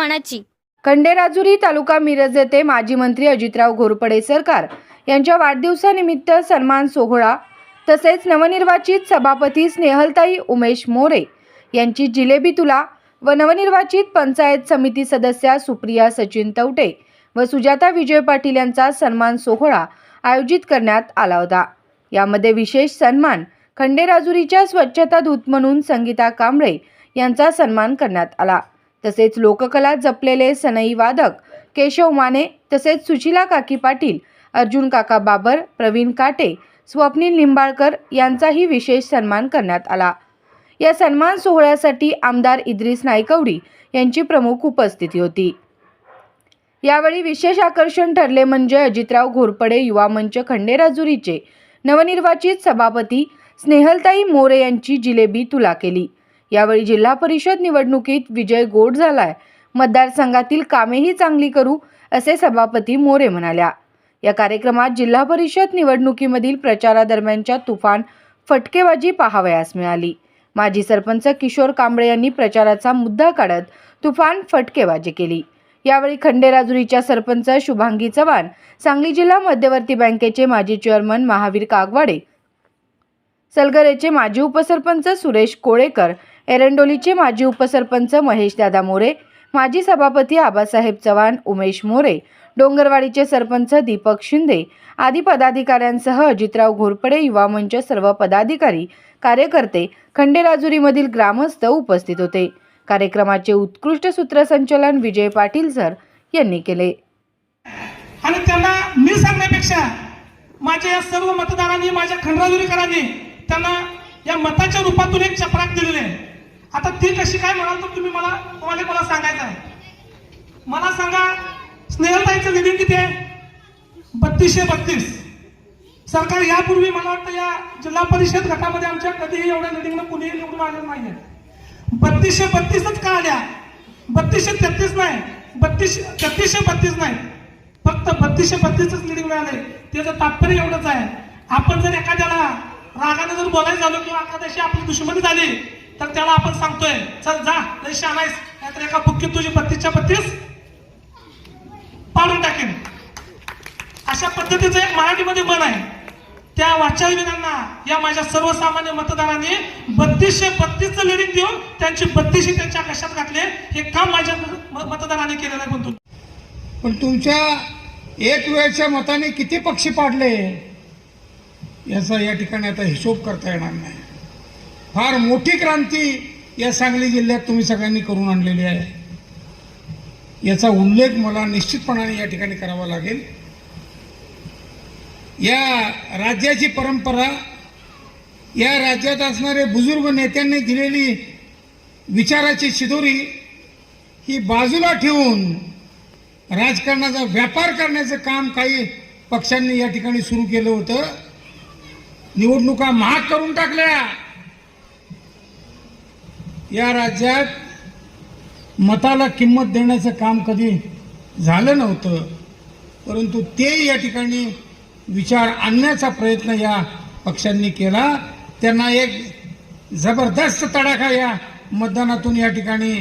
सन्मानाची खंडेराजुरी तालुका मिरज येथे माजी मंत्री अजितराव घोरपडे सरकार यांच्या वाढदिवसानिमित्त सन्मान सोहळा तसेच नवनिर्वाचित सभापती स्नेहलताई उमेश मोरे यांची जिलेबी तुला व नवनिर्वाचित पंचायत समिती सदस्या सुप्रिया सचिन तवटे व सुजाता विजय पाटील यांचा सन्मान सोहळा आयोजित करण्यात आला होता। यामध्ये विशेष सन्मान खंडेराजुरीच्या स्वच्छता दूत म्हणून संगीता कांबळे यांचा सन्मान करण्यात आला। तसेच लोककला जपलेले सनई वादक केशव माने तसेच सुशीला काकी पाटील, अर्जुन काका बाबर, प्रवीण काटे, स्वप्नील लिंबाळकर यांचाही विशेष सन्मान करण्यात आला। या सन्मान सोहळ्यासाठी आमदार इद्रिस नायकवडी यांची प्रमुख उपस्थिती होती। यावेळी विशेष आकर्षण ठरले म्हणजे अजितराव घोरपडे युवा मंच खंडेराजुरीचे नवनिर्वाचित सभापती स्नेहलताई मोरे यांची जिलेबी तुला केली। यावेळी जिल्हा परिषद निवडणुकीत विजय गोड झालाय, मतदारसंघातील कामेही चांगली करू असे सभापती मोरे म्हणाल्या। या कार्यक्रमात जिल्हा परिषद निवडणुकीमधील प्रचारादरम्यानच्या तुफान फटकेबाजी पाहावयास मिळाली। माजी सरपंच किशोर कांबळे यांनी प्रचाराचा मुद्दा काढत तुफान फटकेबाजी केली। यावेळी खंडेराजुरीच्या सरपंच शुभांगी चव्हाण, सांगली जिल्हा मध्यवर्ती बँकेचे माजी चेअरमन महावीर कागवाडे, सलगरेचे माजी उपसरपंच सुरेश कोळेकर, एरंडोलीचे माजी उपसरपंच महेशदादा मोरे, माजी सभापती आबासाहेब चव्हाण, उमेश मोरे, डोंगरवाडीचे सरपंच दीपक शिंदे आदी पदाधिकाऱ्यांसह अजितराव घोरपडे युवा मंच सर्व पदाधिकारी, कार्यकर्ते, खंडेराजुरीमधील ग्रामस्थ उपस्थित होते। कार्यक्रमाचे उत्कृष्ट सूत्रसंचालन विजय पाटील सर यांनी केले। आणि त्यांना मी सांगण्यापेक्षा माझ्या या सर्व मतदारांनी, माझ्या खंडेराजुरीकरांनी त्यांना या मताच्या रूपातून एक चपराक दिलेली आहे। आता ती कशी काय म्हणाल तर तुम्हाला सांगायचं आहे। मला सांगा, स्नेहलताईंचं लिडिंग किती आहे? 3232। सरकार यापूर्वी मला वाटतं या जिल्हा परिषद गटामध्ये आमच्या कधीही एवढ्या लिडिंगनं कुणीही निवडून आलेलं नाहीये। 3232च का आल्या? 3233 नाही, 3332 नाही, फक्त 3232च लिडिंग मिळाले। त्याचं तात्पर्य एवढंच आहे, आपण जर एखाद्याला रागाने जर बोलायचं झालं किंवा एखाद्याशी आपली दुश्मनी झाली तर त्याला आपण सांगतोय चल जा लय शहाणा आहेस, नाहीतर एका बुक्कीत तुझी 32च्या 32 पाडून टाकेन। अशा पद्धतीचं एक मराठीमध्ये म्हण आहे। त्या वाचालवीरांना या माझ्या सर्वसामान्य मतदारांनी 3232चं लिडिंग देऊन त्यांची 32 त्यांच्या कशात घातले, हे काम माझ्या मतदारांनी केलेलं आहे। पण तुमच्या एक वेळच्या मताने किती पक्षी पाडले याचा या ठिकाणी आता हिशोब करता येणार नाही। फार मोठी क्रांती या सांगली जिल्ह्यात तुम्ही सगळ्यांनी करून आणलेली आहे, याचा उल्लेख मला निश्चितपणाने या ठिकाणी करावा लागेल। या राज्याची परंपरा, या राज्यात असणारे बुजुर्ग नेत्यांनी दिलेली विचाराची शिदोरी ही बाजूला ठेवून राजकारणाचा व्यापार करण्याचं काम काही पक्षांनी या ठिकाणी सुरू केलं होतं। निवडणुका महाग करून टाकल्या। या राज्यात मताला किंमत देण्याचं काम कधी झालं नव्हतं, परंतु ते या ठिकाणी विचार आणण्याचा प्रयत्न या पक्षांनी केला। त्यांना एक जबरदस्त तडाखा या मतदानातून या ठिकाणी